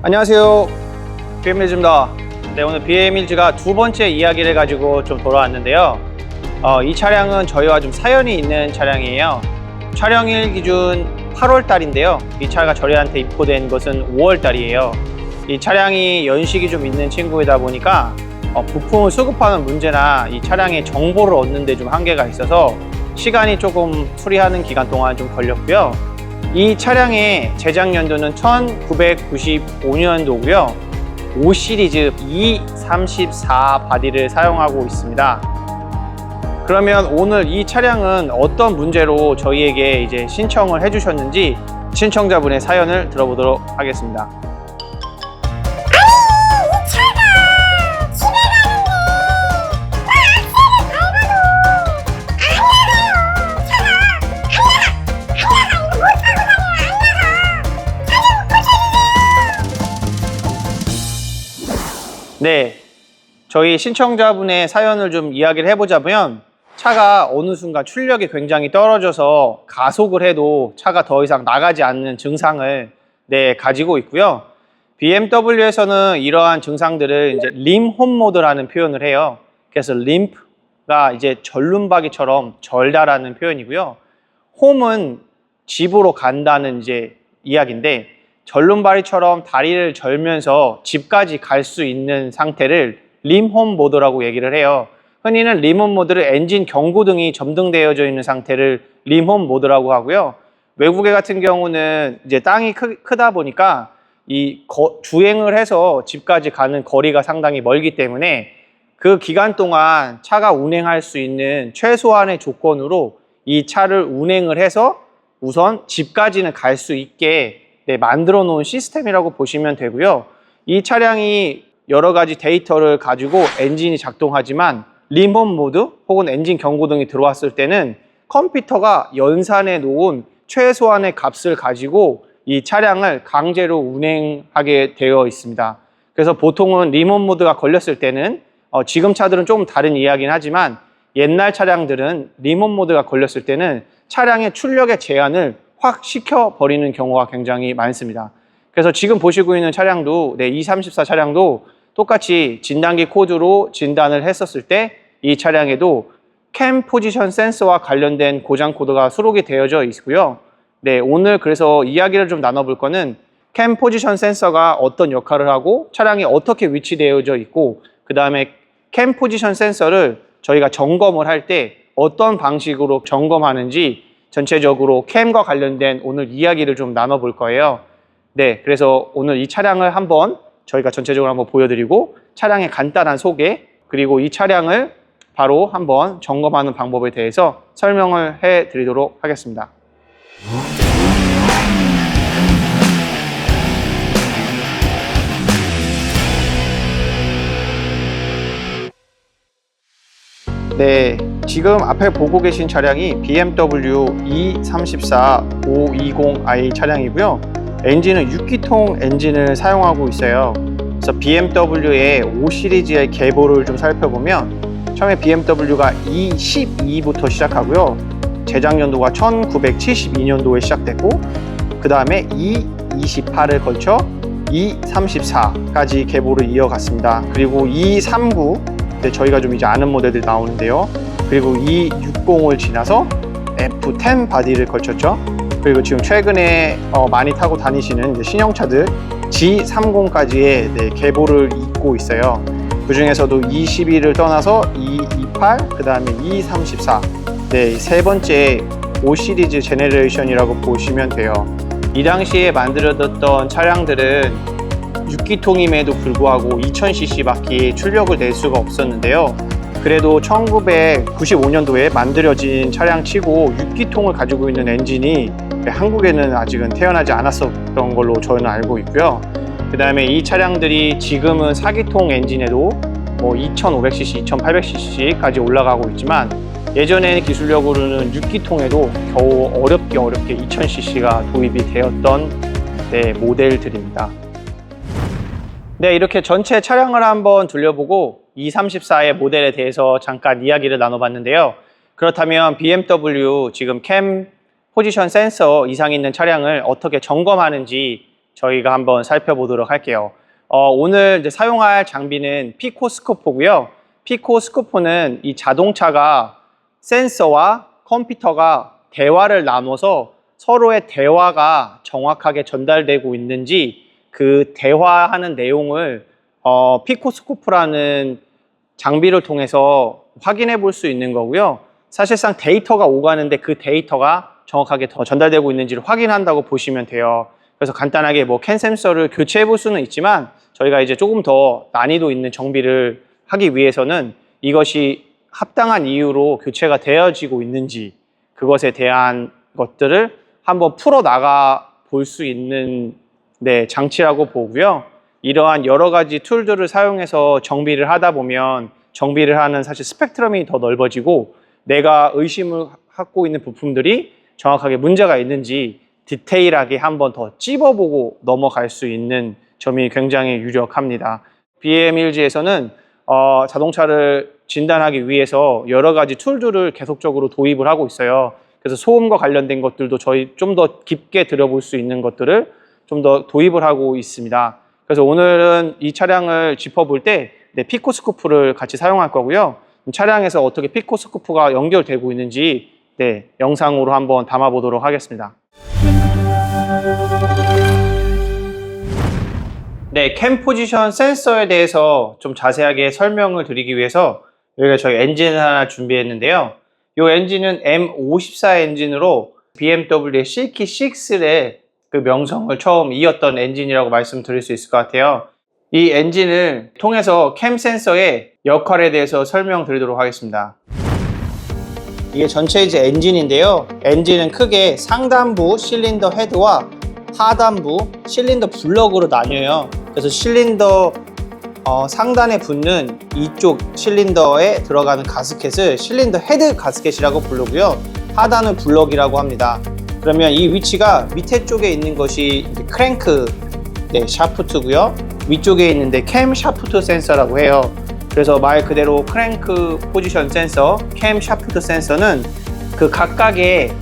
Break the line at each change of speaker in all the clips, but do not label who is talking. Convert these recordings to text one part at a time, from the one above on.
안녕하세요, BM일즈입니다. 네, 오늘 BM일즈가 두 번째 이야기를 가지고 좀 돌아왔는데요. 이 차량은 저희와 좀 사연이 있는 차량이에요. 촬영일 기준 8월 달인데요. 이 차가 저희한테 입고된 것은 5월 달이에요. 이 차량이 연식이 좀 있는 친구이다 보니까 부품을 수급하는 문제나 이 차량의 정보를 얻는 데 좀 한계가 있어서 시간이 조금 수리하는 기간 동안 좀 걸렸고요. 이 차량의 제작 연도는 1995년도고요. 5 시리즈 E34 바디를 사용하고 있습니다. 그러면 오늘 이 차량은 어떤 문제로 저희에게 이제 신청을 해주셨는지 신청자분의 사연을 들어보도록 하겠습니다. 네, 저희 신청자분의 사연을 좀 이야기를 해보자면 차가 어느 순간 출력이 굉장히 떨어져서 가속을 해도 차가 더 이상 나가지 않는 증상을 가지고 있고요. BMW에서는 이러한 증상들을 이제 림홈 모드라는 표현을 해요. 그래서 림프가 이제 절름박이처럼 절다라는 표현이고요. 홈은 집으로 간다는 이제 이야기인데 절름발이처럼 다리를 절면서 집까지 갈 수 있는 상태를 림홈 모드라고 얘기를 해요. 흔히는 림홈 모드를 엔진 경고등이 점등되어져 있는 상태를 림홈 모드라고 하고요. 외국에 같은 경우는 이제 땅이 크다 보니까 이 주행을 해서 집까지 가는 거리가 상당히 멀기 때문에 그 기간 동안 차가 운행할 수 있는 최소한의 조건으로 이 차를 운행을 해서 우선 집까지는 갈 수 있게 만들어 놓은 시스템이라고 보시면 되고요. 이 차량이 여러 가지 데이터를 가지고 엔진이 작동하지만 림홈 모드 혹은 엔진 경고등이 들어왔을 때는 컴퓨터가 연산해 놓은 최소한의 값을 가지고 이 차량을 강제로 운행하게 되어 있습니다. 그래서 보통은 림홈 모드가 걸렸을 때는 지금 차들은 조금 다른 이야기긴 하지만 옛날 차량들은 림홈 모드가 걸렸을 때는 차량의 출력의 제한을 확 시켜버리는 경우가 굉장히 많습니다. 그래서 지금 보시고 있는 차량도 E34 차량도 똑같이 진단기 코드로 진단을 했었을 때 이 차량에도 캠 포지션 센서와 관련된 고장 코드가 수록이 되어져 있고요. 오늘 그래서 이야기를 좀 나눠볼 거는 캠 포지션 센서가 어떤 역할을 하고 차량이 어떻게 위치되어져 있고 그 다음에 캠 포지션 센서를 저희가 점검을 할 때 어떤 방식으로 점검하는지 전체적으로 캠과 관련된 오늘 이야기를 좀 나눠볼 거예요. 그래서 오늘 이 차량을 한번 저희가 전체적으로 한번 보여드리고 차량의 간단한 소개 그리고 이 차량을 바로 한번 점검하는 방법에 대해서 설명을 해드리도록 하겠습니다. 지금 앞에 보고 계신 차량이 BMW E34 520i 차량이고요. 엔진은 6기통 엔진을 사용하고 있어요. 그래서 BMW의 5 시리즈의 계보를 좀 살펴보면 처음에 BMW가 E12부터 시작하고요. 제작 연도가 1972년도에 시작됐고 그 다음에 E28을 걸쳐 E34까지 계보를 이어갔습니다. 그리고 E39 저희가 좀 이제 아는 모델들이 나오는데요. 그리고 E60을 지나서 F10 바디를 걸쳤죠. 그리고 지금 최근에 많이 타고 다니시는 이제 신형차들 G30까지의 계보를 잇고 있어요. 그 중에서도 E12를 떠나서 E28, 그 다음에 E34 세 번째 5 시리즈 제네레이션이라고 보시면 돼요. 이 당시에 만들어졌던 차량들은 6기통임에도 불구하고 2000cc 밖에 출력을 낼 수가 없었는데요. 그래도 1995년도에 만들어진 차량 치고 6기통을 가지고 있는 엔진이 한국에는 아직은 태어나지 않았었던 걸로 저는 알고 있고요. 그 다음에 이 차량들이 지금은 4기통 엔진에도 2500cc, 2800cc까지 올라가고 있지만 예전에는 기술력으로는 6기통에도 겨우 어렵게 2000cc가 도입이 되었던 모델들입니다. 이렇게 전체 차량을 한번 둘러보고 E34의 모델에 대해서 잠깐 이야기를 나눠봤는데요. 그렇다면 BMW 지금 캠 포지션 센서 이상 있는 차량을 어떻게 점검하는지 저희가 한번 살펴보도록 할게요. 오늘 이제 사용할 장비는 피코스코프고요. 피코스코프는 이 자동차가 센서와 컴퓨터가 대화를 나눠서 서로의 대화가 정확하게 전달되고 있는지 그 대화하는 내용을 피코스코프라는 장비를 통해서 확인해 볼 수 있는 거고요. 사실상 데이터가 오가는데 그 데이터가 정확하게 더 전달되고 있는지를 확인한다고 보시면 돼요. 그래서 간단하게 뭐 캔 센서를 교체해 볼 수는 있지만 저희가 이제 조금 더 난이도 있는 정비를 하기 위해서는 이것이 합당한 이유로 교체가 되어지고 있는지 그것에 대한 것들을 한번 풀어 나가 볼 수 있는 장치라고 보고요. 이러한 여러 가지 툴들을 사용해서 정비를 하다 보면 정비를 하는 사실 스펙트럼이 더 넓어지고 내가 의심을 갖고 있는 부품들이 정확하게 문제가 있는지 디테일하게 한번 더 찝어보고 넘어갈 수 있는 점이 굉장히 유력합니다. BM1G에서는 자동차를 진단하기 위해서 여러 가지 툴들을 계속적으로 도입을 하고 있어요. 그래서 소음과 관련된 것들도 저희 좀 더 깊게 들여볼 수 있는 것들을 좀 더 도입을 하고 있습니다. 그래서 오늘은 이 차량을 짚어볼 때 피코스코프를 같이 사용할 거고요. 차량에서 어떻게 피코스코프가 연결되고 있는지 영상으로 한번 담아 보도록 하겠습니다. 캠 포지션 센서에 대해서 좀 자세하게 설명을 드리기 위해서 여기가 저희 엔진을 하나 준비했는데요. 이 엔진은 M54 엔진으로 BMW의 실키6의 그 명성을 처음 이었던 엔진이라고 말씀드릴 수 있을 것 같아요. 이 엔진을 통해서 캠 센서의 역할에 대해서 설명드리도록 하겠습니다. 이게 전체 이제 엔진인데요. 엔진은 크게 상단부 실린더 헤드와 하단부 실린더 블럭으로 나뉘어요. 그래서 실린더 상단에 붙는 이쪽 실린더에 들어가는 가스켓을 실린더 헤드 가스켓이라고 부르고요. 하단은 블럭이라고 합니다. 그러면 이 위치가 밑에 쪽에 있는 것이 크랭크 샤프트고요. 위쪽에 있는데 캠 샤프트 센서라고 해요. 그래서 말 그대로 크랭크 포지션 센서, 캠 샤프트 센서는 그 각각의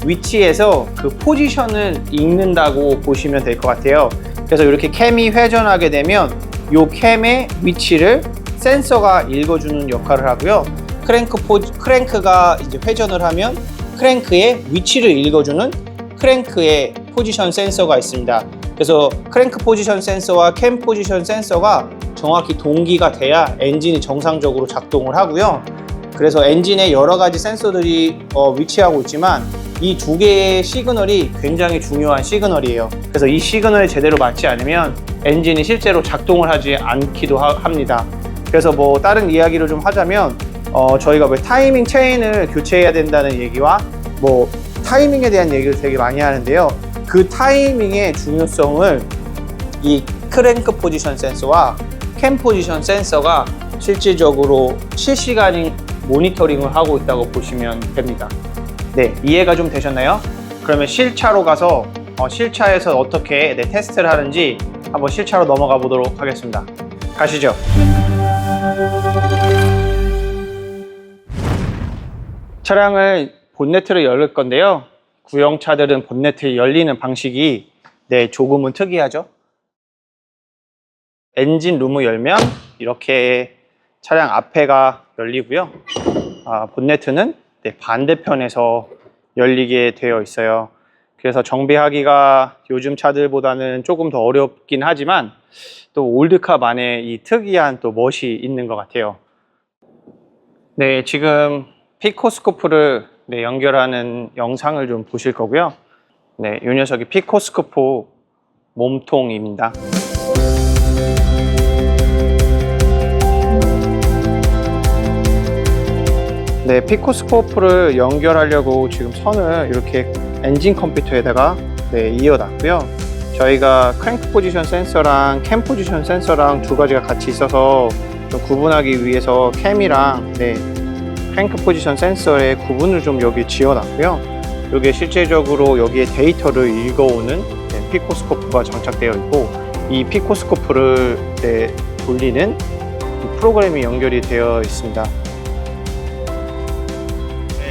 위치에서 그 포지션을 읽는다고 보시면 될 것 같아요. 그래서 이렇게 캠이 회전하게 되면 이 캠의 위치를 센서가 읽어주는 역할을 하고요. 크랭크가 이제 회전을 하면 크랭크의 위치를 읽어주는 크랭크의 포지션 센서가 있습니다. 그래서 크랭크 포지션 센서와 캠 포지션 센서가 정확히 동기가 돼야 엔진이 정상적으로 작동을 하고요. 그래서 엔진에 여러 가지 센서들이 위치하고 있지만 이 두 개의 시그널이 굉장히 중요한 시그널이에요. 그래서 이 시그널에 제대로 맞지 않으면 엔진이 실제로 작동을 하지 않기도 합니다. 그래서 뭐 다른 이야기를 좀 하자면 저희가 왜 타이밍 체인을 교체해야 된다는 얘기와 뭐 타이밍에 대한 얘기를 되게 많이 하는데요. 그 타이밍의 중요성을 이 크랭크 포지션 센서와 캠 포지션 센서가 실질적으로 실시간 모니터링을 하고 있다고 보시면 됩니다. 이해가 좀 되셨나요? 그러면 실차로 가서 실차에서 어떻게 테스트를 하는지 한번 실차로 넘어가 보도록 하겠습니다. 가시죠. 차량을 본네트를 열을 건데요. 구형차들은 본네트 열리는 방식이 조금은 특이하죠. 엔진 룸을 열면 이렇게 차량 앞에가 열리고요. 본네트는 반대편에서 열리게 되어 있어요. 그래서 정비하기가 요즘 차들보다는 조금 더 어렵긴 하지만 또 올드카만의 이 특이한 또 멋이 있는 것 같아요. 지금 피코스코프를 연결하는 영상을 좀 보실 거고요. 이 녀석이 피코스코프 몸통입니다. 피코스코프를 연결하려고 지금 선을 이렇게 엔진 컴퓨터에다가 이어놨고요. 저희가 크랭크 포지션 센서랑 캠 포지션 센서랑 두 가지가 같이 있어서 좀 구분하기 위해서 캠이랑 크랭크 포지션 센서의 구분을 좀 여기 지어놨고요. 이게 실제적으로 여기에 데이터를 읽어오는 피코스코프가 장착되어 있고, 이 피코스코프를 돌리는 프로그램이 연결이 되어 있습니다.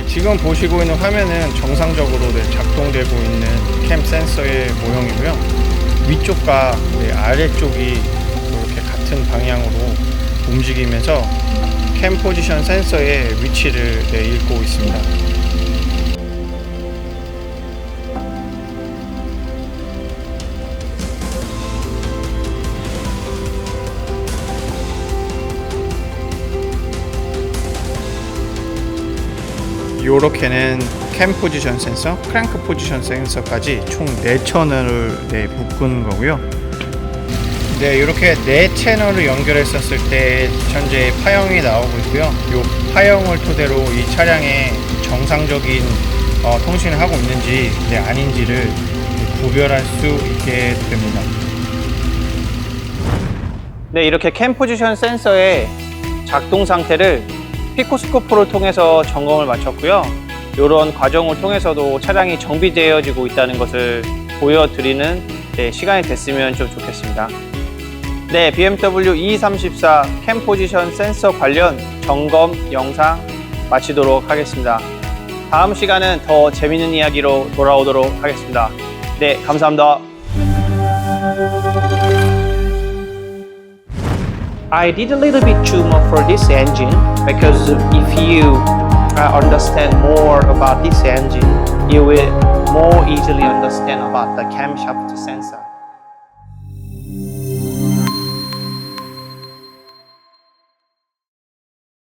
지금 보시고 있는 화면은 정상적으로 작동되고 있는 캠 센서의 모형이고요. 위쪽과 아래쪽이 이렇게 같은 방향으로 움직이면서 캠 포지션 센서의 위치를 읽고 있습니다. 요렇게는 캠 포지션 센서, 크랭크 포지션 센서까지 총 4채널을 묶은 거고요. 이렇게 4채널을 연결했었을 때 현재 파형이 나오고 있고요. 요 파형을 토대로 이 차량의 정상적인 통신을 하고 있는지 아닌지를 구별할 수 있게 됩니다. 이렇게 캠 포지션 센서의 작동 상태를 피코스코프를 통해서 점검을 마쳤고요. 이런 과정을 통해서도 차량이 정비되어지고 있다는 것을 보여드리는 시간이 됐으면 좀 좋겠습니다. BMW E34 캠 포지션 센서 관련 점검 영상 마치도록 하겠습니다. 다음 시간은 더 재밌는 이야기로 돌아오도록 하겠습니다. 감사합니다. I did a little bit too much for this engine because if you understand more about this engine, you will more easily understand about the camshaft sensor.